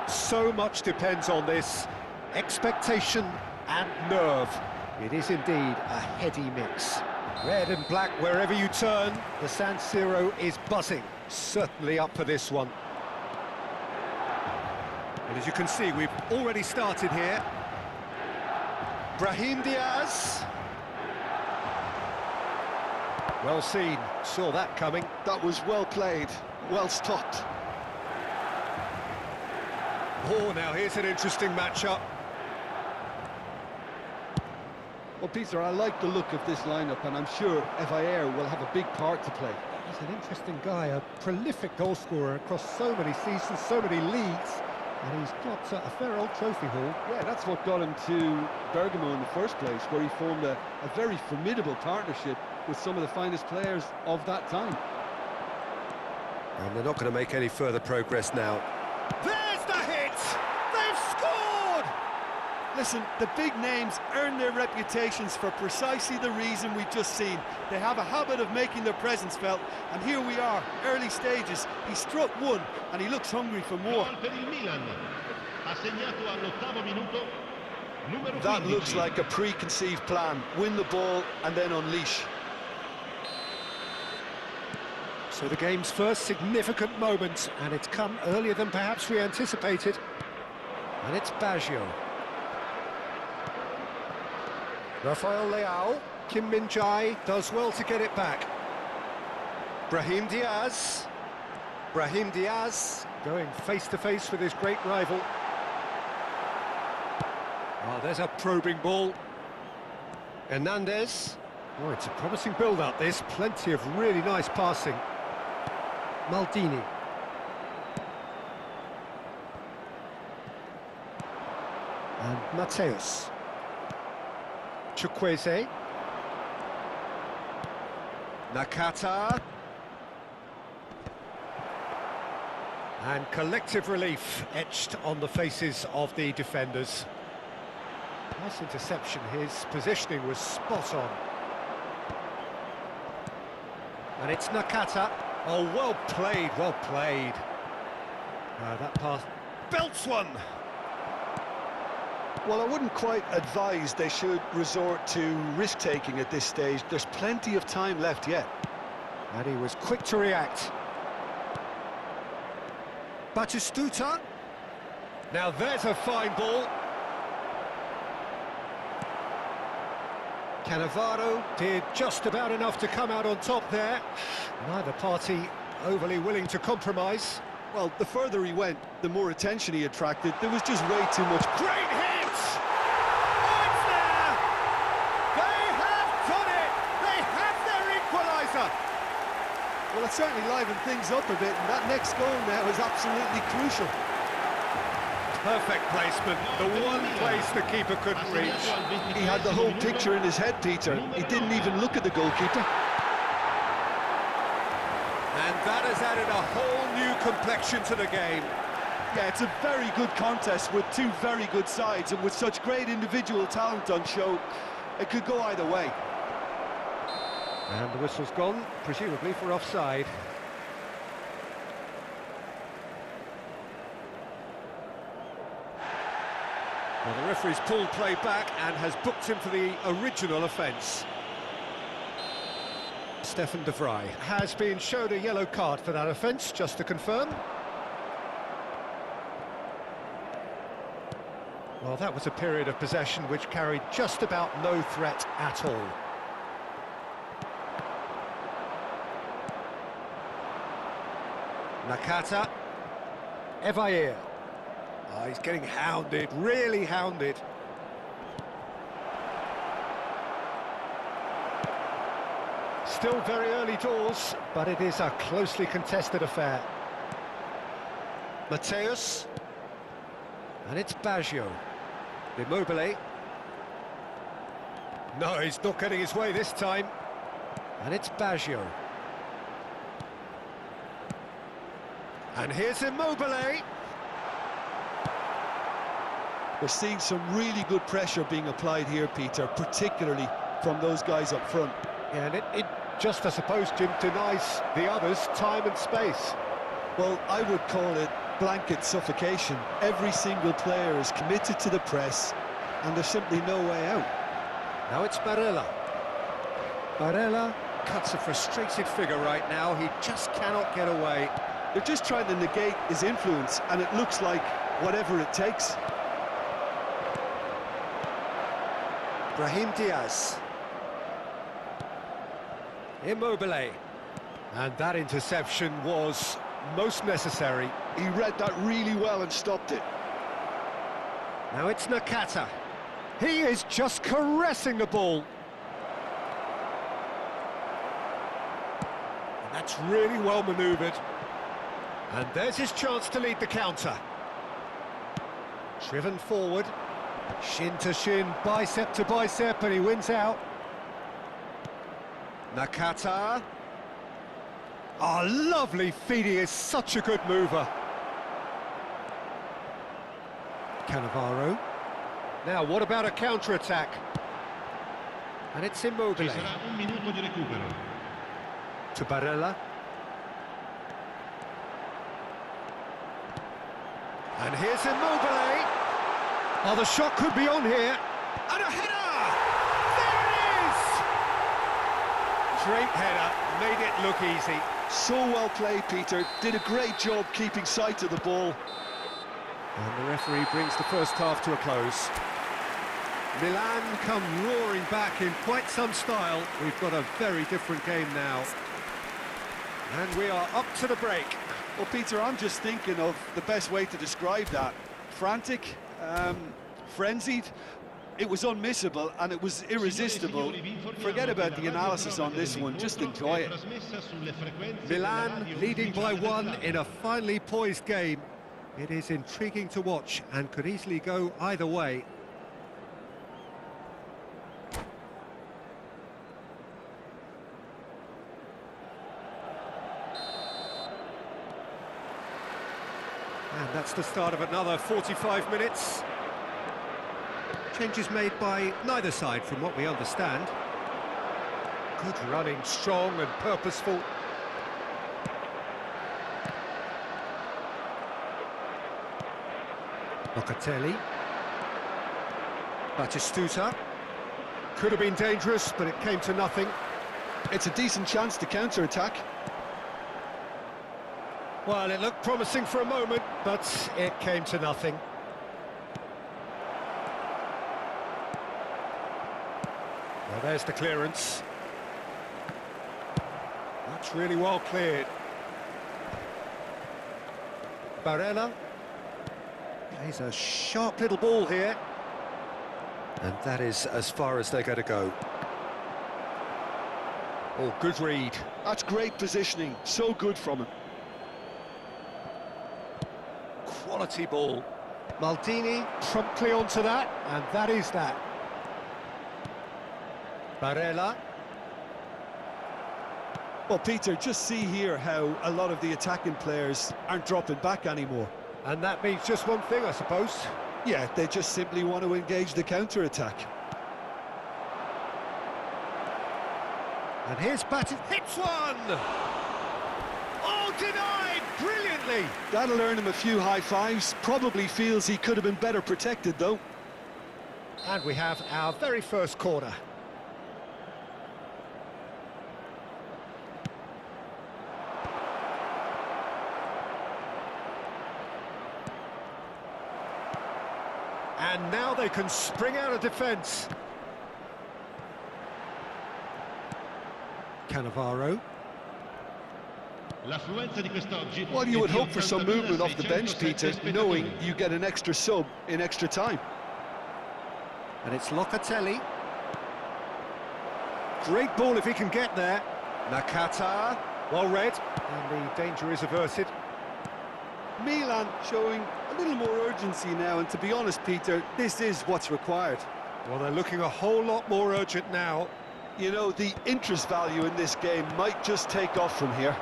So much depends on this. Expectation and nerve. It is indeed a heady mix. Red and black wherever you turn. The San Siro is buzzing. Certainly up for this one. And as you can see, we've already started here. Brahim Diaz. Well seen, saw that coming. That was well played, well stopped. Oh, now here's an interesting matchup. Well, Peter, I like the look of this lineup, and I'm sure Evair will have a big part to play. He's an interesting guy, a prolific goalscorer across so many seasons, so many leagues, and he's got a fair old trophy haul. Yeah, that's what got him to Bergamo in the first place, where he formed a very formidable partnership with some of the finest players of that time. And they're not going to make any further progress now. There's the hit! They've scored! Listen, the big names earn their reputations for precisely the reason we've just seen. They have a habit of making their presence felt, and here we are, early stages. He struck one, and he looks hungry for more. That looks like a preconceived plan. Win the ball and then unleash. So the game's first significant moment, and it's come earlier than perhaps we anticipated. And it's Baggio. Rafael Leao, Kim Min-jae does well to get it back. Brahim Diaz. Brahim Diaz going face-to-face with his great rival. Oh, there's a probing ball. Hernandez. Oh, it's a promising build-up, this. Plenty of really nice passing. Maldini. And Mateus. Chukwueze. Nakata. And collective relief etched on the faces of the defenders. Nice interception, his positioning was spot on. And it's Nakata. Oh, well played, well played. That pass belts one. Well, I wouldn't quite advise they should resort to risk-taking at this stage. There's plenty of time left yet. And he was quick to react. Batistuta. Now there's a fine ball. Cannavaro did just about enough to come out on top there. Neither party overly willing to compromise. Well, the further he went, the more attention he attracted. There was just way too much. Great hit! Oh, it's there! They have done it! They have their equaliser! Well, it certainly livened things up a bit, and that next goal now is absolutely crucial. Perfect placement, the one place the keeper couldn't reach. He had the whole picture in his head, Peter. He didn't even look at the goalkeeper. And that has added a whole new complexion to the game. Yeah, it's a very good contest with two very good sides, and with such great individual talent on show, it could go either way. And the whistle's gone, presumably for offside. Well, the referee's pulled play back and has booked him for the original offence. Stefan de Vrij has been showed a yellow card for that offence, just to confirm. Well, that was a period of possession which carried just about no threat at all. Nakata. Evair. Oh, he's getting hounded, really hounded. Still very early doors, but it is a closely contested affair. Mateus. And it's Baggio. Immobile. No, he's not getting his way this time. And it's Baggio. And here's Immobile. We're seeing some really good pressure being applied here, Peter, particularly from those guys up front. Yeah, and it just, I suppose, Jim, denies the others time and space. Well, I would call it blanket suffocation. Every single player is committed to the press, and there's simply no way out. Now it's Barella. Barella cuts a frustrated figure right now. He just cannot get away. They're just trying to negate his influence, and it looks like whatever it takes. Brahim Diaz. Immobile. And that interception was most necessary. He read that really well and stopped it. Now it's Nakata. He is just caressing the ball. And that's really well manoeuvred. And there's his chance to lead the counter. Driven forward. Shin to shin, bicep to bicep, and he wins out. Nakata. Oh, lovely feed. He is such a good mover. Cannavaro. Now, what about a counter-attack? And it's Immobile. Ci sarà un minuto di recupero. To Barella. And here's Immobile. Oh, the shot could be on here. And a header! There it is! Great header, made it look easy. So well played, Peter. Did a great job keeping sight of the ball. And the referee brings the first half to a close. Milan come roaring back in quite some style. We've got a very different game now. And we are up to the break. Well, Peter, I'm just thinking of the best way to describe that. Frantic, frenzied. It was unmissable and it was irresistible. Forget about the analysis on this one, just enjoy it. Milan leading by one in a finely poised game. It is intriguing to watch and could easily go either way. And that's the start of another 45 minutes. Changes made by neither side from what we understand. Good running, strong and purposeful. Locatelli. Batistuta. Could have been dangerous, but it came to nothing. It's a decent chance to counter-attack. Well, it looked promising for a moment, but it came to nothing. Well, there's the clearance. That's really well cleared. Barella. Plays a sharp little ball here. And that is as far as they're going to go. Oh, good read. That's great positioning, so good from him. Quality ball. Maldini promptly onto that, and that is that. Barella. Well, Peter, just see here how a lot of the attacking players aren't dropping back anymore. And that means just one thing, I suppose. Yeah, they just simply want to engage the counter-attack. And here's Batten. Hits one! Oh, denied! Brilliantly! That'll earn him a few high fives. Probably feels he could have been better protected, though. And we have our very first corner. And now they can spring out of defence. Cannavaro. Well, you would hope for some movement off the bench, Peter, knowing you get an extra sub in extra time. And it's Locatelli. Great ball if he can get there. Nakata, well read, and the danger is averted. Milan showing a little more urgency now, and to be honest, Peter, this is what's required. Well, they're looking a whole lot more urgent now. You know, the interest value in this game might just take off from here.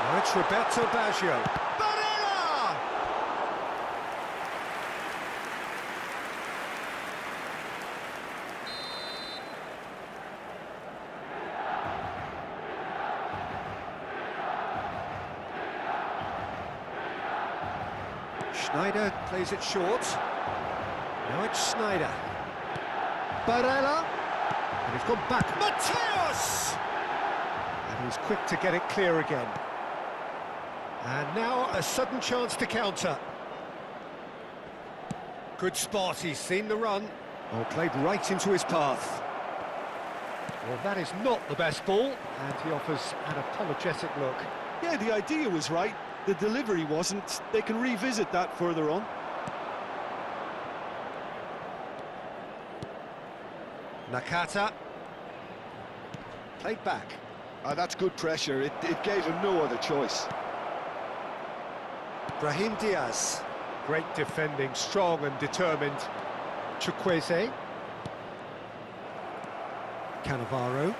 Now it's Roberto Baggio. Barella! Schneider plays it short. Now it's Schneider. Barella. And he's gone back. Mateus! And he's quick to get it clear again. And now a sudden chance to counter. Good spot, he's seen the run. Oh, played right into his path. Well, that is not the best ball, and he offers an apologetic look. Yeah, the idea was right, the delivery wasn't. They can revisit that further on. Nakata. Played back. That's good pressure, it gave him no other choice. Brahim Diaz. Great defending, strong and determined. Chukwueze. Cannavaro.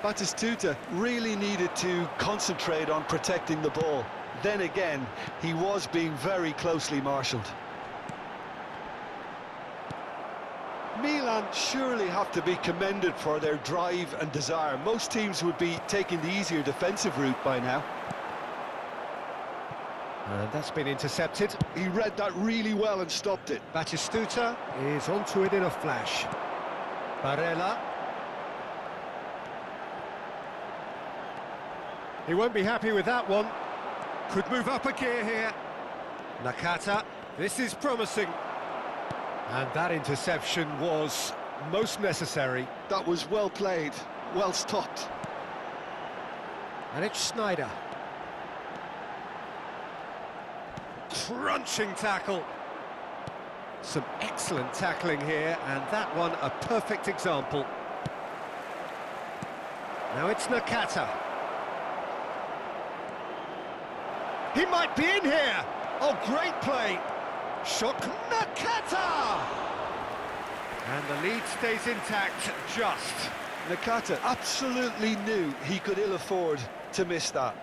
Batistuta really needed to concentrate on protecting the ball. Then again, he was being very closely marshalled. Milan surely have to be commended for their drive and desire. Most teams would be taking the easier defensive route by now. And that's been intercepted. He read that really well and stopped it. Batistuta is onto it in a flash. Barella. He won't be happy with that one. Could move up a gear here. Nakata. This is promising. And that interception was most necessary. That was well played, well stopped. And it's Schneider. Crunching tackle. Some excellent tackling here, and that one a perfect example. Now it's Nakata. He might be in here. Oh, great play. Shot Nakata! And the lead stays intact, just. Nakata absolutely knew he could ill afford to miss that.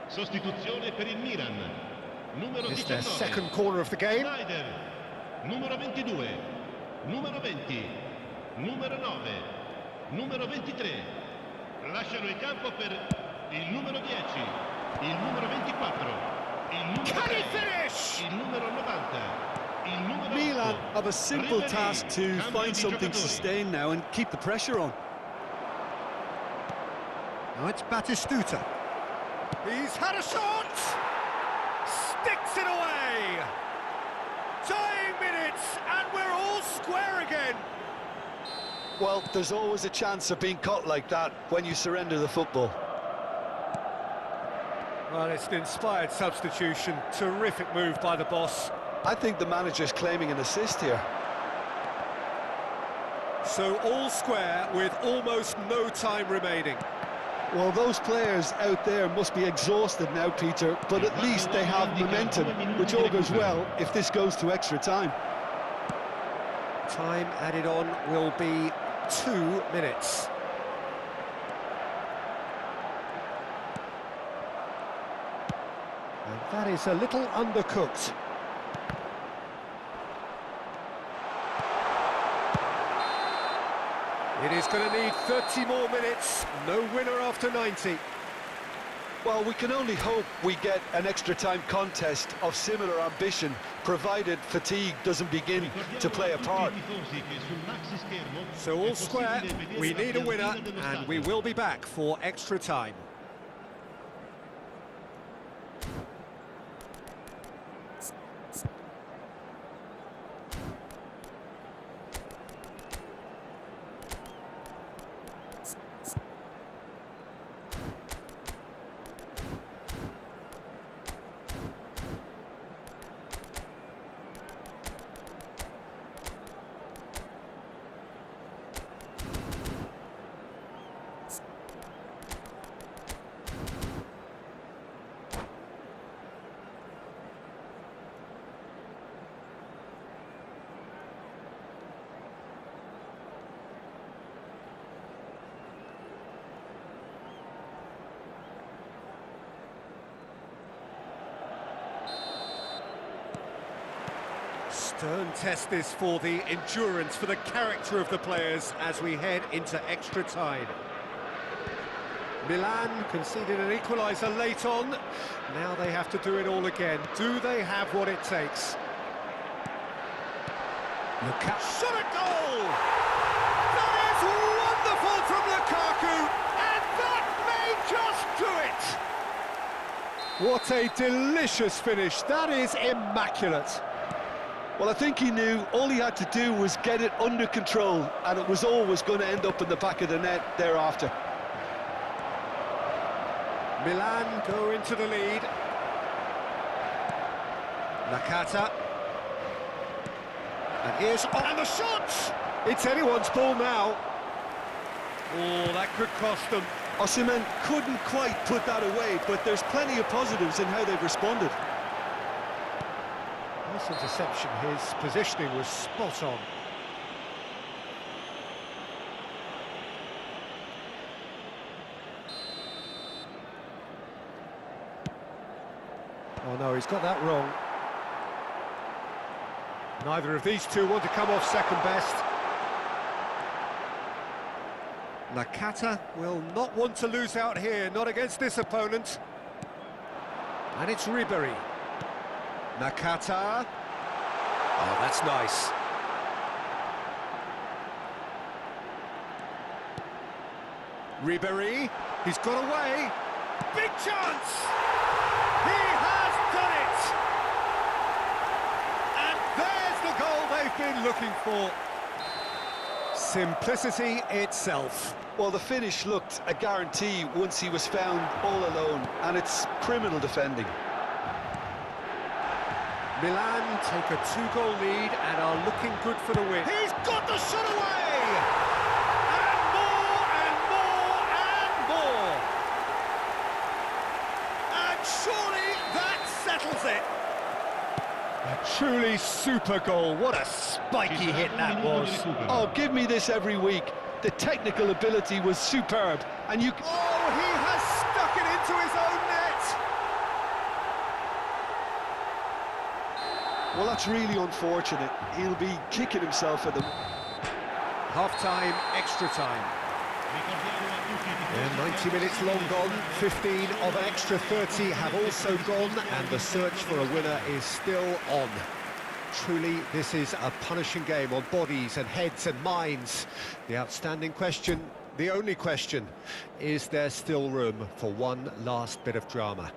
Sostituzione per il Milan. Numero It's their 19. second corner of the game. Schneider. Numero 22. Numero 20. Numero 9. Numero 23. Lasciano il campo per il numero 10. Il numero 24. Il numero Can he 3. finish? Il numero 90. Il numero Milan 8. have a simple Ribery. task to Cambio find di something giocatori. sustained now and keep the pressure on. Now it's Batistuta. He's had a shot! Sticks it away! Dying minutes, and we're all square again! Well, there's always a chance of being caught like that when you surrender the football. Well, it's an inspired substitution. Terrific move by the boss. I think the manager's claiming an assist here. So all square with almost no time remaining. Well, those players out there must be exhausted now, Peter, but at least they have momentum, which augurs well if this goes to extra time. Time added on will be 2 minutes. And that is a little undercooked. It is going to need 30 more minutes. No winner after 90. Well, we can only hope we get an extra time contest of similar ambition, provided fatigue doesn't begin to play a part. So all square, we need a winner, and we will be back for extra time. Stern test this for the endurance, for the character of the players as we head into extra time. Milan conceded an equaliser late on. Now they have to do it all again. Do they have what it takes? Lukaku shot a goal! That is wonderful from Lukaku, and that may just do it! What a delicious finish. That is immaculate. Well, I think he knew all he had to do was get it under control, and it was always going to end up in the back of the net thereafter. Milan go into the lead. Nakata. And here's... Oh, and the shot! It's anyone's ball now. Oh, that could cost them. Osimhen couldn't quite put that away, but there's plenty of positives in how they've responded. Nice interception, his positioning was spot on. Oh no, he's got that wrong. Neither of these two want to come off second best. Nakata will not want to lose out here, not against this opponent. And it's Ribéry. Nakata. Oh, that's nice. Ribéry. He's got away. Big chance! He has done it! And there's the goal they've been looking for. Simplicity itself. Well, the finish looked a guarantee once he was found all alone, and it's criminal defending. Milan take a two-goal lead and are looking good for the win. He's got the shot away! And more, and more, and more! And surely that settles it! A truly super goal. What a spiky hit that was. Oh, give me this every week. The technical ability was superb, and you... Oh, he has stuck it into his own net! Well, that's really unfortunate. He'll be kicking himself at them. Half-time, extra time. Yeah, 90 minutes long gone, 15 of an extra 30 have also gone, and the search for a winner is still on. Truly, this is a punishing game on bodies and heads and minds. The outstanding question, the only question, is there still room for one last bit of drama?